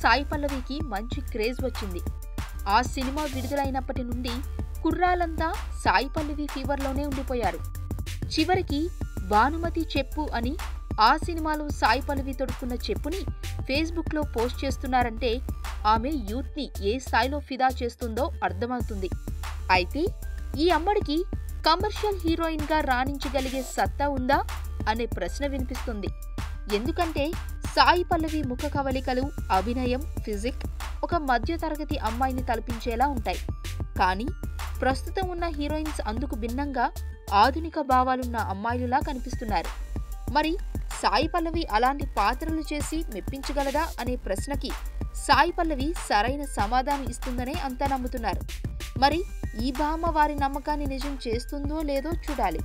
సాయి పల్లవికి మంచి క్రేజ్ వచ్చింది. ఆ సినిమా విడుదలైనప్పటి నుండి కుర్రాళ్ళంతా సాయి పల్లవి ఫీవర్లోనే ఉండిపోయారు. చివరికి భానుమతి చెప్పు అని ఆ సినిమాలో సాయి పల్లవి తొడుక్కున్న చెప్పుని ఫేస్బుక్లో పోస్ట్ చేస్తున్నారంటే ఆమె యూత్ని ఏ స్థాయిలో ఫిదా చేస్తుందో అర్థమవుతుంది. అయితే ఈ అమ్మడికి కమర్షియల్ హీరోయిన్గా రాణించగలిగే సత్తా ఉందా అనే ప్రశ్న వినిపిస్తుంది. ఎందుకంటే సాయి పల్లవి ముఖ కవళికలు, అభినయం, ఫిజిక్ ఒక మధ్యతరగతి అమ్మాయిని తలపించేలా ఉంటాయి. కానీ ప్రస్తుతం ఉన్న హీరోయిన్స్ అందుకు భిన్నంగా ఆధునిక భావాలున్న అమ్మాయిలులా కనిపిస్తున్నారు. మరి సాయి పల్లవి అలాంటి పాత్రలు చేసి మెప్పించగలదా అనే ప్రశ్నకి సాయి పల్లవి సరైన సమాధానం ఇస్తుందనే అంతా నమ్ముతున్నారు. మరి ఈ భామ వారి నమ్మకాన్ని నిజం చేస్తుందో లేదో చూడాలి.